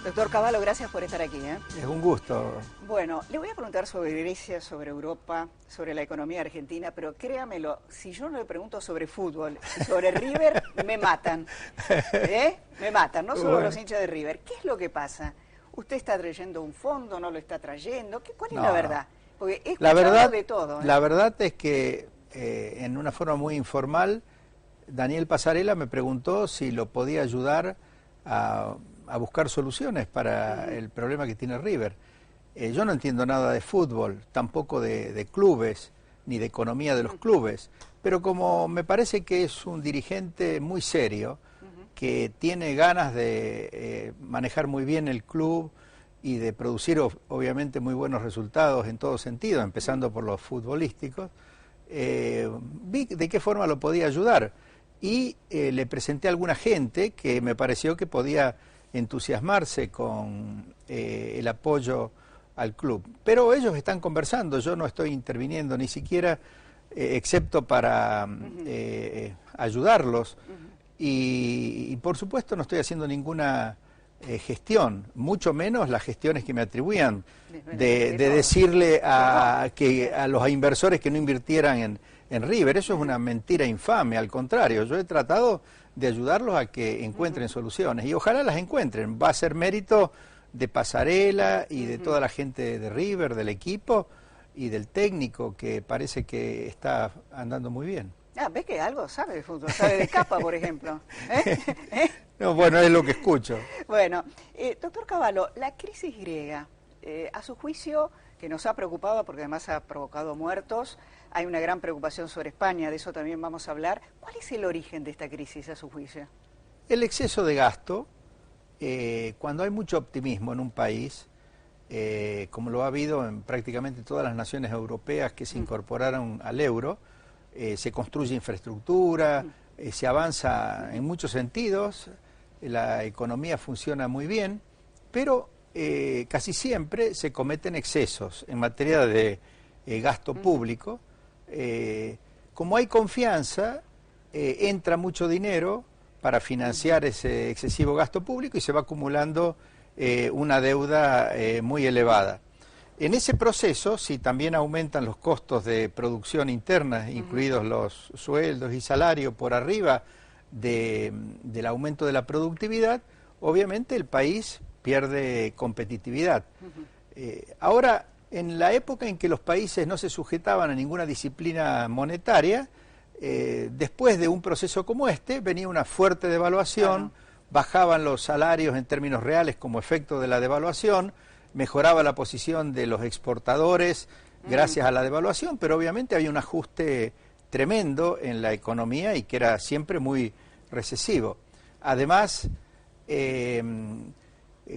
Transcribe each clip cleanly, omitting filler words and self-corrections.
Doctor Cavallo, gracias por estar aquí. Es un gusto. Bueno, le voy a preguntar sobre Grecia, sobre Europa, sobre la economía argentina, pero créamelo, si yo no le pregunto sobre fútbol y sobre River, me matan. Me matan, no solo los hinchas de River. ¿Qué es lo que pasa? ¿Usted está trayendo un fondo, no lo está trayendo? ¿Cuál es la verdad? Porque he escuchado de todo. La verdad es que, en una forma muy informal, Daniel Pasarela me preguntó si lo podía ayudar a buscar soluciones para el problema que tiene River. Yo no entiendo nada de fútbol, tampoco de clubes, ni de economía de los clubes, pero como me parece que es un dirigente muy serio, que tiene ganas de manejar muy bien el club y de producir obviamente muy buenos resultados en todo sentido, empezando por los futbolísticos, vi de qué forma lo podía ayudar y le presenté a alguna gente que me pareció que podía entusiasmarse con el apoyo al club. Pero ellos están conversando, yo no estoy interviniendo ni siquiera, excepto para ayudarlos. Y por supuesto no estoy haciendo ninguna gestión, mucho menos las gestiones que me atribuían, de decirle a los inversores que no invirtieran en River. Eso es una mentira infame, al contrario, yo he tratado de ayudarlos a que encuentren soluciones y ojalá las encuentren. Va a ser mérito de Pasarela y de toda la gente de River, del equipo y del técnico, que parece que está andando muy bien. ¿Ves que algo sabe de fútbol? ¿Sabe de capa, por ejemplo? No, bueno, es lo que escucho. Bueno, doctor Cavallo, la crisis griega, a su juicio, que nos ha preocupado porque además ha provocado muertos, hay una gran preocupación sobre España, de eso también vamos a hablar. ¿Cuál es el origen de esta crisis, a su juicio? El exceso de gasto, cuando hay mucho optimismo en un país, como lo ha habido en prácticamente todas las naciones europeas que se incorporaron al euro, se construye infraestructura, se avanza en muchos sentidos, la economía funciona muy bien, pero casi siempre se cometen excesos en materia de gasto público. Como hay confianza, entra mucho dinero para financiar ese excesivo gasto público y se va acumulando una deuda muy elevada. En ese proceso, si también aumentan los costos de producción interna, incluidos los sueldos y salarios por arriba del aumento de la productividad, obviamente el país pierde competitividad. Ahora, en la época en que los países no se sujetaban a ninguna disciplina monetaria, después de un proceso como este, venía una fuerte devaluación, bajaban los salarios en términos reales como efecto de la devaluación, mejoraba la posición de los exportadores gracias a la devaluación, pero obviamente había un ajuste tremendo en la economía y que era siempre muy recesivo. Además,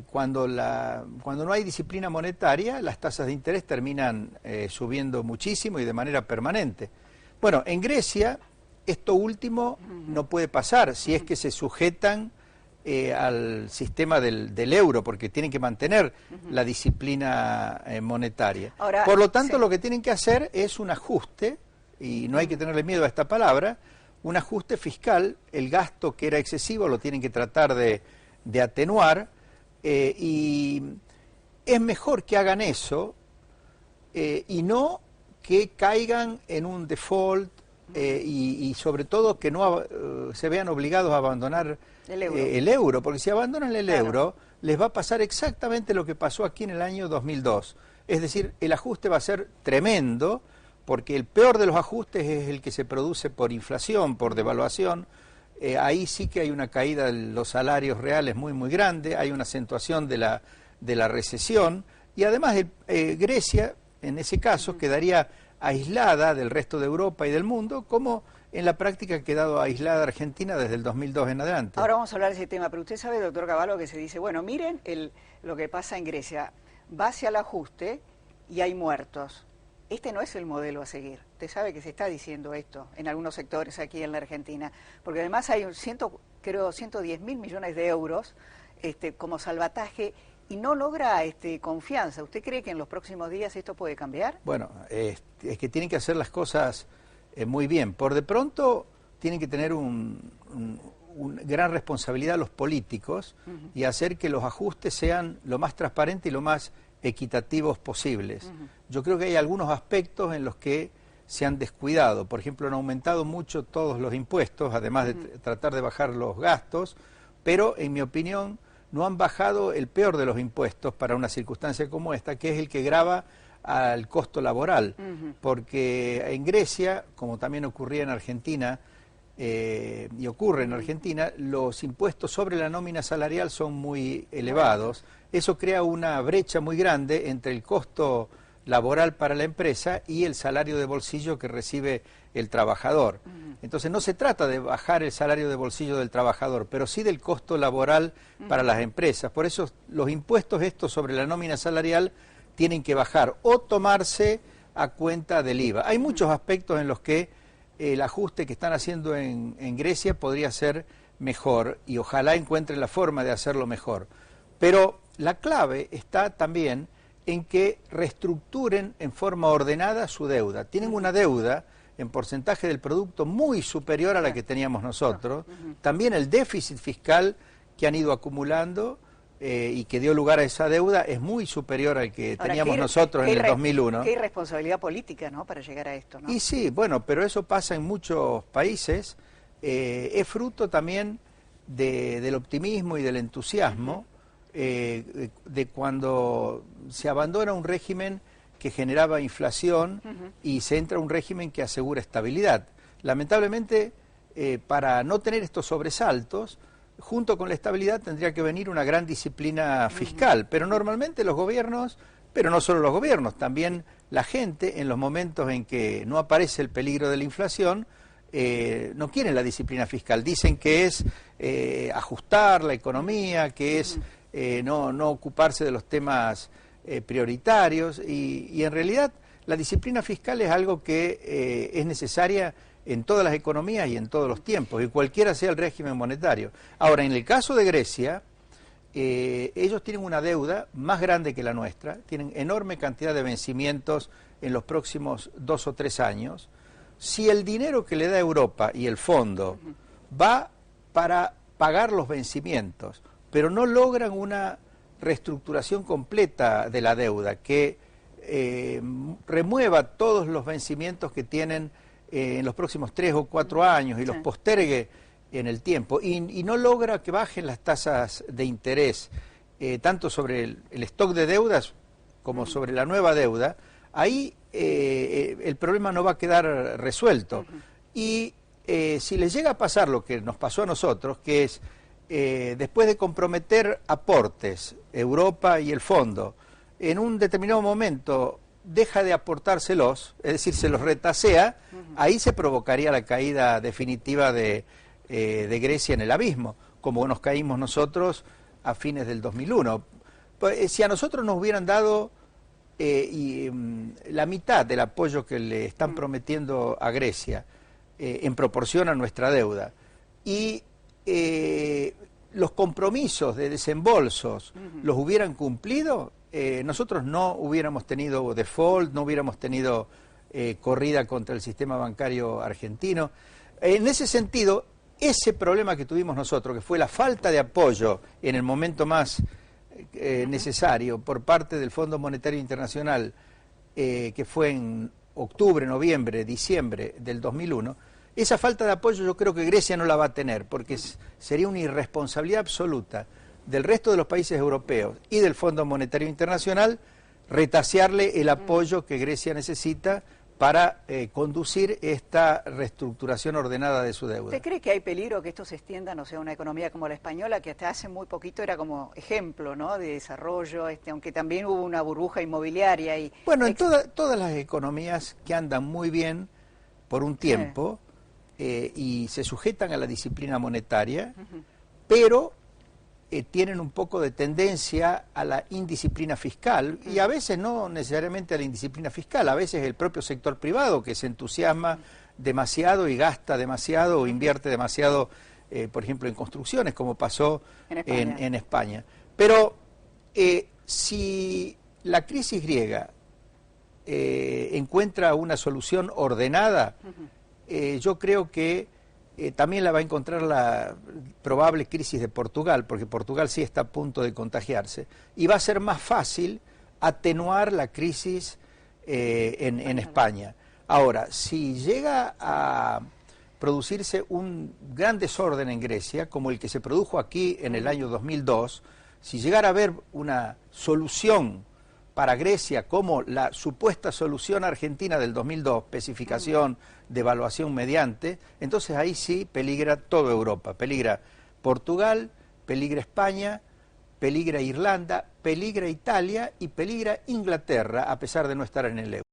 cuando no hay disciplina monetaria, las tasas de interés terminan subiendo muchísimo y de manera permanente. Bueno, en Grecia esto último no puede pasar si es que se sujetan al sistema del euro, porque tienen que mantener la disciplina monetaria. Ahora, por lo tanto, lo que tienen que hacer es un ajuste, y no hay que tenerle miedo a esta palabra, un ajuste fiscal. El gasto que era excesivo lo tienen que tratar de atenuar, y es mejor que hagan eso y no que caigan en un default y sobre todo que no se vean obligados a abandonar el euro, porque si abandonan el euro les va a pasar exactamente lo que pasó aquí en el año 2002. Es decir, el ajuste va a ser tremendo, porque el peor de los ajustes es el que se produce por inflación, por devaluación. Ahí sí que hay una caída de los salarios reales muy muy grande, hay una acentuación de la recesión, y además Grecia, en ese caso, quedaría aislada del resto de Europa y del mundo, como en la práctica ha quedado aislada Argentina desde el 2002 en adelante. Ahora vamos a hablar de ese tema, pero usted sabe, doctor Cavallo, que se dice, bueno, miren lo que pasa en Grecia, va hacia el ajuste y hay muertos. Este no es el modelo a seguir. Usted sabe que se está diciendo esto en algunos sectores aquí en la Argentina, porque además hay 110.000 millones de euros como salvataje y no logra confianza. ¿Usted cree que en los próximos días esto puede cambiar? Bueno, es que tienen que hacer las cosas muy bien. Por de pronto tienen que tener un una gran responsabilidad a los políticos y hacer que los ajustes sean lo más transparentes y lo más equitativos posibles. Yo creo que hay algunos aspectos en los que se han descuidado. Por ejemplo, han aumentado mucho todos los impuestos, además de tratar de bajar los gastos, pero en mi opinión no han bajado el peor de los impuestos para una circunstancia como esta, que es el que grava al costo laboral, porque en Grecia, como también ocurría en Argentina, y ocurre en Argentina, los impuestos sobre la nómina salarial son muy elevados. Eso crea una brecha muy grande entre el costo laboral para la empresa y el salario de bolsillo que recibe el trabajador. Entonces no se trata de bajar el salario de bolsillo del trabajador, pero sí del costo laboral para las empresas. Por eso los impuestos estos sobre la nómina salarial tienen que bajar o tomarse a cuenta del IVA. Hay muchos aspectos en los que el ajuste que están haciendo en Grecia podría ser mejor y ojalá encuentren la forma de hacerlo mejor. Pero la clave está también en que reestructuren en forma ordenada su deuda. Tienen una deuda en porcentaje del producto muy superior a la que teníamos nosotros. También el déficit fiscal que han ido acumulando y que dio lugar a esa deuda es muy superior al que teníamos nosotros en el 2001. Qué irresponsabilidad política, ¿no?, para llegar a esto, ¿no? Y sí, bueno, pero eso pasa en muchos países. Es fruto también del optimismo y del entusiasmo de cuando se abandona un régimen que generaba inflación y se entra a un régimen que asegura estabilidad. Lamentablemente, para no tener estos sobresaltos, junto con la estabilidad tendría que venir una gran disciplina fiscal, pero normalmente los gobiernos, pero no solo los gobiernos, también la gente en los momentos en que no aparece el peligro de la inflación, no quieren la disciplina fiscal, dicen que es ajustar la economía, que es no ocuparse de los temas prioritarios y en realidad la disciplina fiscal es algo que es necesaria en todas las economías y en todos los tiempos, y cualquiera sea el régimen monetario. Ahora, en el caso de Grecia, ellos tienen una deuda más grande que la nuestra, tienen enorme cantidad de vencimientos en los próximos 2 o 3 años. Si el dinero que le da Europa y el fondo va para pagar los vencimientos, pero no logran una reestructuración completa de la deuda, que remueva todos los vencimientos que tienen en los próximos 3 o 4 años y los postergue en el tiempo y no logra que bajen las tasas de interés tanto sobre el stock de deudas como sobre la nueva deuda, ahí el problema no va a quedar resuelto. Y si les llega a pasar lo que nos pasó a nosotros, que es después de comprometer aportes, Europa y el fondo, en un determinado momento deja de aportárselos, es decir, se los retasea, ahí se provocaría la caída definitiva de Grecia en el abismo, como nos caímos nosotros a fines del 2001. Pues, si a nosotros nos hubieran dado la mitad del apoyo que le están prometiendo a Grecia en proporción a nuestra deuda, y los compromisos de desembolsos los hubieran cumplido, nosotros no hubiéramos tenido default, no hubiéramos tenido corrida contra el sistema bancario argentino. En ese sentido, ese problema que tuvimos nosotros, que fue la falta de apoyo en el momento más necesario por parte del Fondo Monetario Internacional, que fue en octubre, noviembre, diciembre del 2001, esa falta de apoyo yo creo que Grecia no la va a tener, porque sería una irresponsabilidad absoluta del resto de los países europeos y del Fondo Monetario Internacional retasearle el apoyo que Grecia necesita para conducir esta reestructuración ordenada de su deuda. ¿Usted cree que hay peligro que esto se extienda, no sé, a una economía como la española, que hasta hace muy poquito era como ejemplo, ¿no?, de desarrollo, aunque también hubo una burbuja inmobiliaria? Y bueno, en todas las economías que andan muy bien por un tiempo y se sujetan a la disciplina monetaria, pero tienen un poco de tendencia a la indisciplina fiscal, y a veces no necesariamente a la indisciplina fiscal, a veces el propio sector privado que se entusiasma demasiado y gasta demasiado o invierte demasiado, por ejemplo, en construcciones, como pasó en España. Pero si la crisis griega encuentra una solución ordenada, yo creo que también la va a encontrar la probable crisis de Portugal, porque Portugal sí está a punto de contagiarse, y va a ser más fácil atenuar la crisis en España. Ahora, si llega a producirse un gran desorden en Grecia, como el que se produjo aquí en el año 2002, si llegara a haber una solución para Grecia como la supuesta solución argentina del 2002, especificación, devaluación mediante, entonces ahí sí peligra toda Europa, peligra Portugal, peligra España, peligra Irlanda, peligra Italia y peligra Inglaterra, a pesar de no estar en el euro.